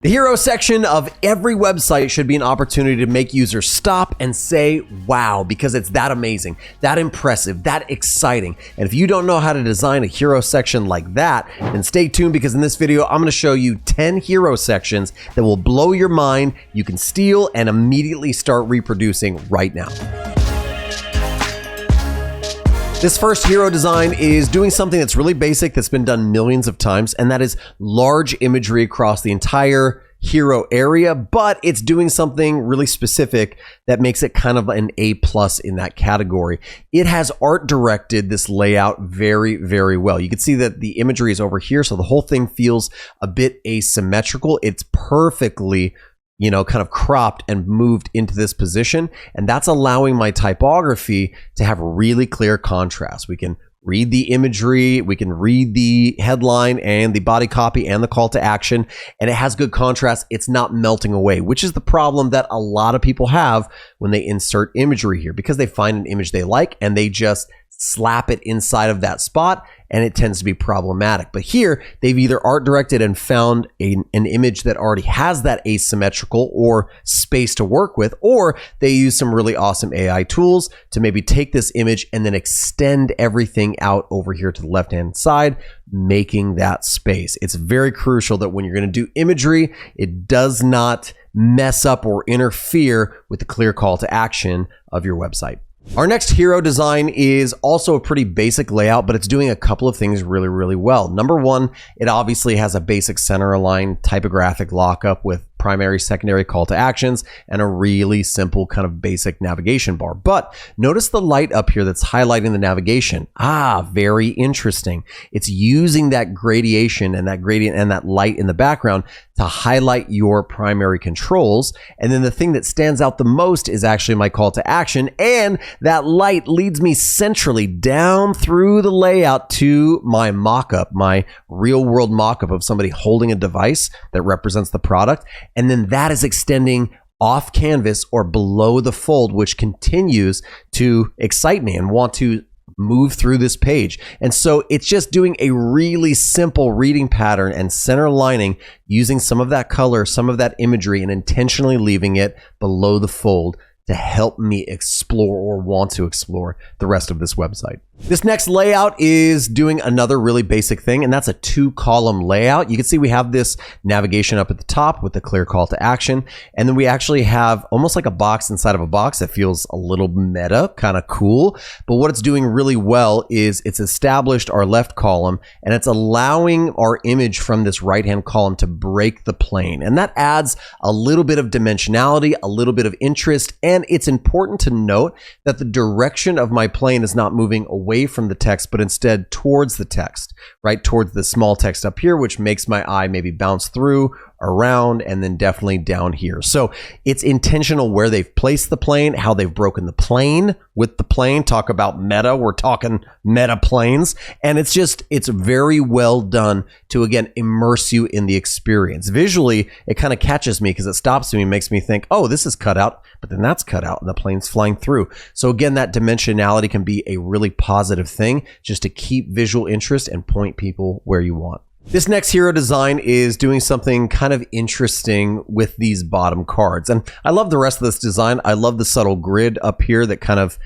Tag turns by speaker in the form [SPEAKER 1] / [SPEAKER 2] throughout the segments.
[SPEAKER 1] The hero section of every website should be an opportunity to make users stop and say, wow, because it's that amazing, that impressive, that exciting. And if you don't know how to design a hero section like that, then stay tuned, because in this video, I'm going to show you 10 hero sections that will blow your mind, you can steal and immediately start reproducing right now. This first hero design is doing something that's really basic, that's been done millions of times, and that is large imagery across the entire hero area, but it's doing something really specific that makes it kind of an A+ in that category. It has art directed this layout very, very well. You can see that the imagery is over here, so the whole thing feels a bit asymmetrical. It's perfectly kind of cropped and moved into this position. And that's allowing my typography to have really clear contrast. We can read the imagery, we can read the headline and the body copy and the call to action, and it has good contrast. It's not melting away, which is the problem that a lot of people have when they insert imagery here, because they find an image they like and they just slap it inside of that spot, and it tends to be problematic. But here, they've either art directed and found an image that already has that asymmetrical or space to work with, or they use some really awesome AI tools to maybe take this image and then extend everything out over here to the left-hand side, making that space. It's very crucial that when you're going to do imagery, it does not mess up or interfere with the clear call to action of your website. Our next hero design is also a pretty basic layout, but it's doing a couple of things really, really well. Number one, it obviously has a basic center align typographic lockup with primary, secondary call to actions and a really simple kind of basic navigation bar. But notice the light up here that's highlighting the navigation. Very interesting. It's using that gradation and that gradient and that light in the background to highlight your primary controls. And then the thing that stands out the most is actually my call to action. And that light leads me centrally down through the layout to my mock-up, my real world mock-up of somebody holding a device that represents the product. And then that is extending off canvas or below the fold, which continues to excite me and want to move through this page. And so it's just doing a really simple reading pattern and center aligning using some of that color, some of that imagery, and intentionally leaving it below the fold to help me explore or want to explore the rest of this website. This next layout is doing another really basic thing, and that's a 2-column layout. You can see we have this navigation up at the top with the clear call to action, and then we actually have almost like a box inside of a box that feels a little meta, kind of cool. But what it's doing really well is it's established our left column, and it's allowing our image from this right-hand column to break the plane. And that adds a little bit of dimensionality, a little bit of interest, and it's important to note that the direction of my plane is not moving away from the text, but instead towards the text, right? Towards the small text up here, which makes my eye maybe bounce through, around, and then definitely down here. So it's intentional where they've placed the plane, how they've broken the plane with the plane. Talk about meta, we're talking meta planes. And it's very well done to, again, immerse you in the experience. Visually, it kind of catches me because it stops me and makes me think, oh, this is cut out, but then that's cut out and the plane's flying through. So again, that dimensionality can be a really positive thing just to keep visual interest and point people where you want. This next hero design is doing something kind of interesting with these bottom cards. And I love the rest of this design. I love the subtle grid up here that kind of,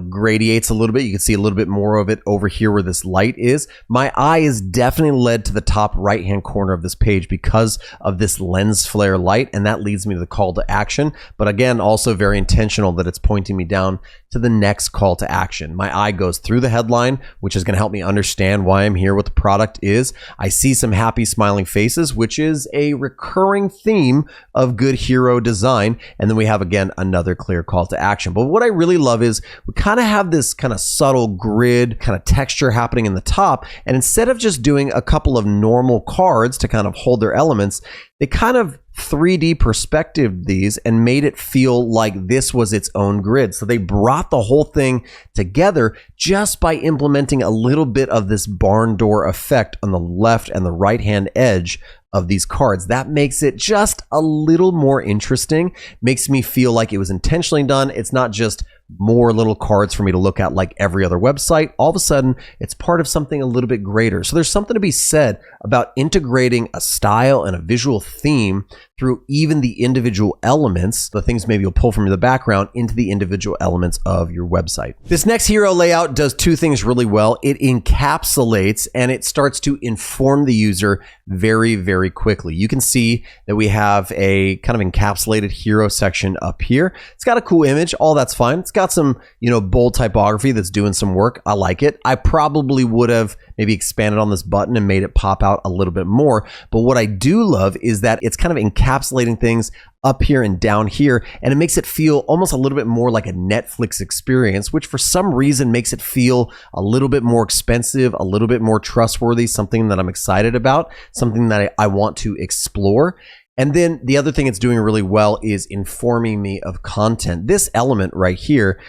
[SPEAKER 1] gradiates a little bit. You can see a little bit more of it over here where this light is. My eye is definitely led to the top right-hand corner of this page because of this lens flare light, and that leads me to the call to action. But again, also very intentional that it's pointing me down to the next call to action. My eye goes through the headline, which is going to help me understand why I'm here, what the product is. I see some happy smiling faces, which is a recurring theme of good hero design. And then we have, again, another clear call to action. But what I really love is we kind of have this kind of subtle grid kind of texture happening in the top. And instead of just doing a couple of normal cards to kind of hold their elements, they kind of 3D perspective these and made it feel like this was its own grid. So they brought the whole thing together just by implementing a little bit of this barn door effect on the left and the right hand edge of these cards. That makes it just a little more interesting, makes me feel like it was intentionally done. It's not just more little cards for me to look at like every other website. All of a sudden, it's part of something a little bit greater. So there's something to be said about integrating a style and a visual theme through even the individual elements, the things maybe you'll pull from the background, into the individual elements of your website. This next hero layout does two things really well. It encapsulates and it starts to inform the user very, very quickly. You can see that we have a kind of encapsulated hero section up here. It's got a cool image. All that's fine. It's got some, bold typography that's doing some work. I like it. I probably would have maybe expanded on this button and made it pop out a little bit more. But what I do love is that it's kind of encapsulating things up here and down here, and it makes it feel almost a little bit more like a Netflix experience, which for some reason makes it feel a little bit more expensive, a little bit more trustworthy, something that I'm excited about, something that I want to explore. And then the other thing it's doing really well is informing me of content. This element right here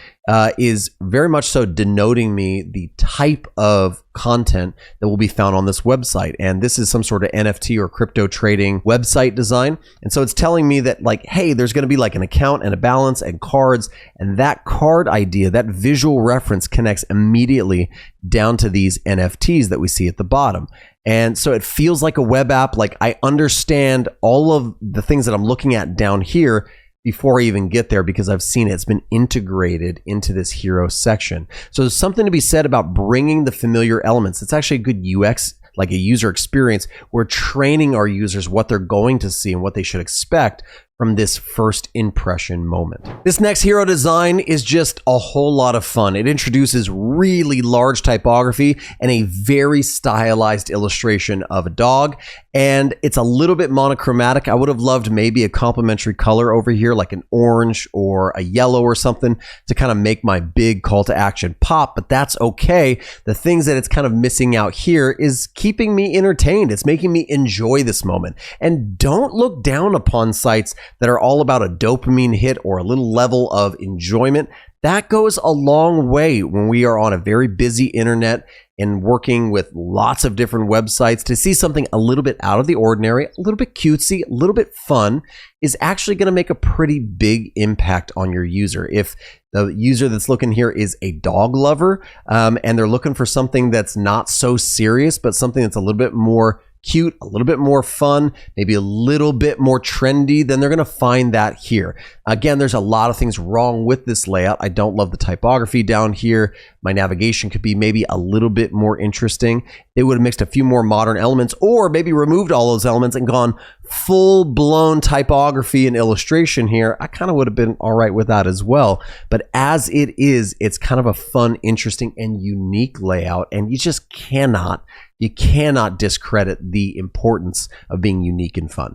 [SPEAKER 1] is very much so denoting me the type of content that will be found on this website. And this is some sort of NFT or crypto trading website design. And so it's telling me that like, hey, there's going to be like an account and a balance and cards. And that card idea, that visual reference connects immediately down to these NFTs that we see at the bottom. And so it feels like a web app. Like I understand all of the things that I'm looking at down here before I even get there because I've seen it. It's been integrated into this hero section. So there's something to be said about bringing the familiar elements. It's actually a good UX, like a user experience. We're training our users what they're going to see and what they should expect from this first impression moment. This next hero design is just a whole lot of fun. It introduces really large typography and a very stylized illustration of a dog. And it's a little bit monochromatic. I would have loved maybe a complementary color over here, like an orange or a yellow or something to kind of make my big call to action pop, but that's okay. The things that it's kind of missing out here is keeping me entertained. It's making me enjoy this moment. And don't look down upon sites that are all about a dopamine hit or a little level of enjoyment. That goes a long way when we are on a very busy internet and working with lots of different websites. To see something a little bit out of the ordinary, a little bit cutesy, a little bit fun is actually going to make a pretty big impact on your user. If the user that's looking here is a dog lover and they're looking for something that's not so serious, but something that's a little bit more cute, a little bit more fun, maybe a little bit more trendy, then they're going to find that here. Again, there's a lot of things wrong with this layout. I don't love the typography down here. My navigation could be maybe a little bit more interesting. They would have mixed a few more modern elements or maybe removed all those elements and gone full-blown typography and illustration here. I kind of would have been all right with that as well. But as it is, it's kind of a fun, interesting, and unique layout. And you just cannot discredit the importance of being unique and fun.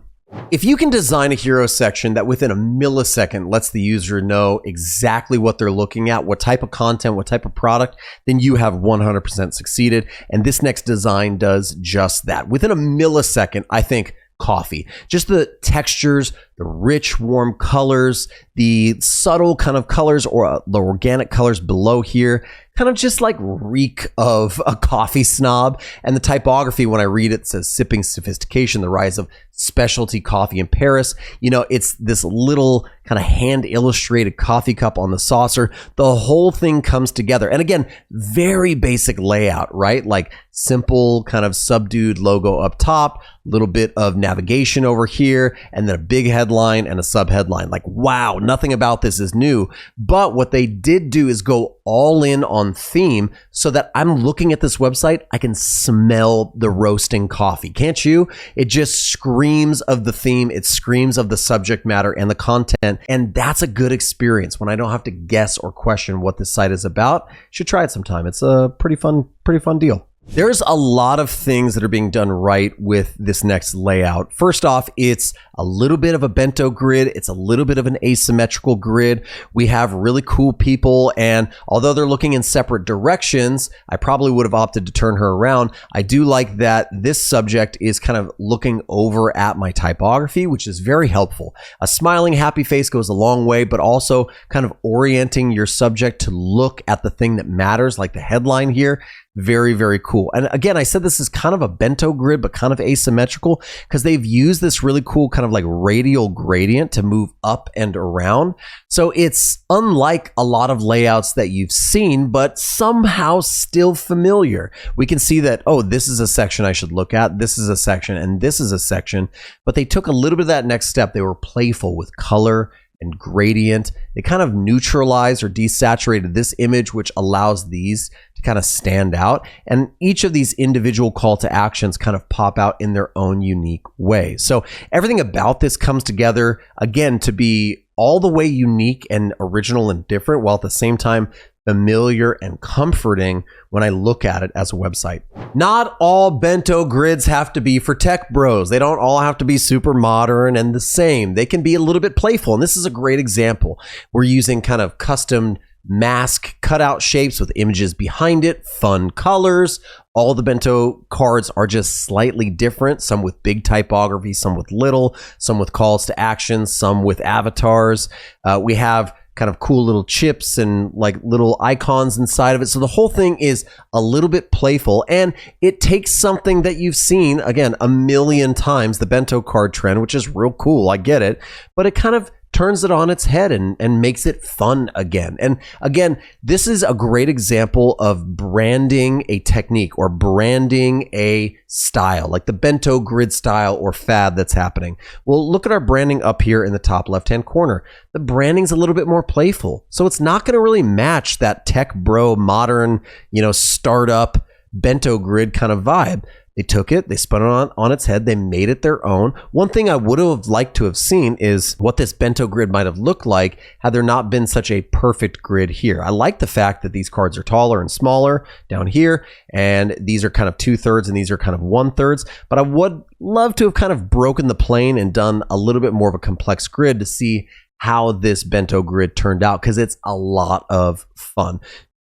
[SPEAKER 1] If you can design a hero section that within a millisecond lets the user know exactly what they're looking at, what type of content, what type of product, then you have 100% succeeded. And this next design does just that. Within a millisecond, I think coffee. Just the textures, the rich, warm colors, the subtle kind of colors or the organic colors below here, kind of just like reek of a coffee snob. And the typography, when I read it, says sipping sophistication, the rise of specialty coffee in Paris. It's this little kind of hand illustrated coffee cup on the saucer. The whole thing comes together. And again, very basic layout, right? Like simple kind of subdued logo up top, little bit of navigation over here, and then a big headline and a sub headline. Like, wow, nothing about this is new. But what they did do is go all in on theme so that I'm looking at this website, I can smell the roasting coffee. Can't you? It just screams of the theme. It screams of the subject matter and the content. And that's a good experience when I don't have to guess or question what this site is about. You should try it sometime. It's a pretty fun deal. There's a lot of things that are being done right with this next layout. First off, it's a little bit of a bento grid. It's a little bit of an asymmetrical grid. We have really cool people, and although they're looking in separate directions, I probably would have opted to turn her around. I do like that this subject is kind of looking over at my typography, which is very helpful. A smiling, happy face goes a long way, but also kind of orienting your subject to look at the thing that matters, like the headline here. very, very cool. And again, I said this is kind of a bento grid, but kind of asymmetrical because they've used this really cool kind of like radial gradient to move up and around. So it's unlike a lot of layouts that you've seen, but somehow still familiar. We can see that, oh, this is a section I should look at, this is a section, and this is a section. But they took a little bit of that next step. They were playful with color and gradient. They kind of neutralized or desaturated this image, which allows these to kind of stand out. And each of these individual call to actions kind of pop out in their own unique way. So everything about this comes together, again, to be all the way unique and original and different, while at the same time familiar and comforting when I look at it as a website. Not all bento grids have to be for tech bros. They don't all have to be super modern and the same. They can be a little bit playful. And this is a great example. We're using kind of custom mask cutout shapes with images behind it, fun colors. All the bento cards are just slightly different, some with big typography, some with little, some with calls to action, some with avatars. We have kind of cool little chips and like little icons inside of it. So the whole thing is a little bit playful, and it takes something that you've seen, again, a million times, the bento card trend, which is real cool. I get it, but it kind of turns it on its head and makes it fun again. And again, this is a great example of branding a technique or branding a style, like the bento grid style or fad that's happening. Well, look at our branding up here in the top left-hand corner. The branding's a little bit more playful. So it's not going to really match that tech bro, modern, startup bento grid kind of vibe. They took it, they spun it on its head, they made it their own. One thing I would have liked to have seen is what this bento grid might have looked like had there not been such a perfect grid here. I like the fact that these cards are taller and smaller down here, and these are kind of 2/3 and these are kind of 1/3, but I would love to have kind of broken the plane and done a little bit more of a complex grid to see how this bento grid turned out, because it's a lot of fun.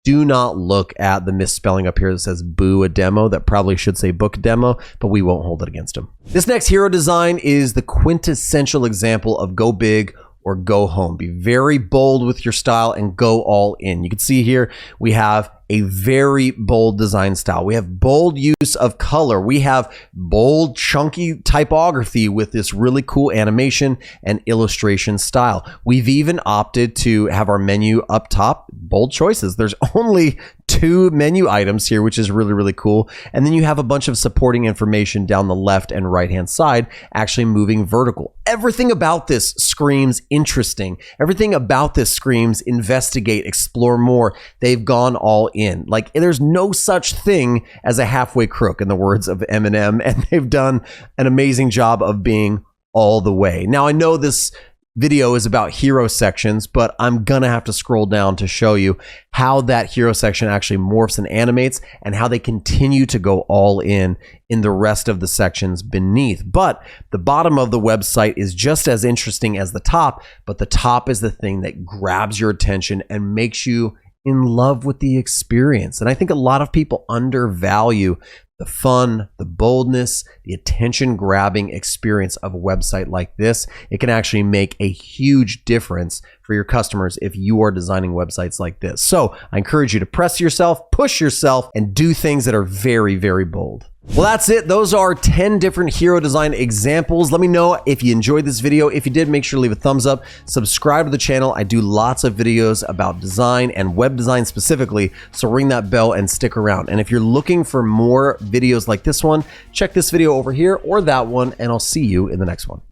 [SPEAKER 1] Do not look at the misspelling up here that says boo a demo. That probably should say book a demo, but we won't hold it against him. This next hero design is the quintessential example of go big or go home. Be very bold with your style and go all in. You can see here we have a very bold design style. We have bold use of color. We have bold, chunky typography with this really cool animation and illustration style. We've even opted to have our menu up top, bold choices. There's only 2 menu items here, which is really, really cool. And then you have a bunch of supporting information down the left and right-hand side, actually moving vertical. Everything about this screams interesting. Everything about this screams investigate, explore more. They've gone all in. Like, there's no such thing as a halfway crook, in the words of Eminem, and they've done an amazing job of being all the way. Now, I know this video is about hero sections, but I'm gonna have to scroll down to show you how that hero section actually morphs and animates, and how they continue to go all in the rest of the sections beneath. But the bottom of the website is just as interesting as the top, but the top is the thing that grabs your attention and makes you in love with the experience. And I think a lot of people undervalue the fun, the boldness, the attention-grabbing experience of a website like this. It can actually make a huge difference for your customers if you are designing websites like this. So I encourage you to press yourself, push yourself, and do things that are very, very bold. Well, that's it. Those are 10 different hero design examples. Let me know if you enjoyed this video. If you did, make sure to leave a thumbs up. Subscribe to the channel. I do lots of videos about design and web design specifically, so ring that bell and stick around. And if you're looking for more videos like this one, check this video over here or that one, and I'll see you in the next one.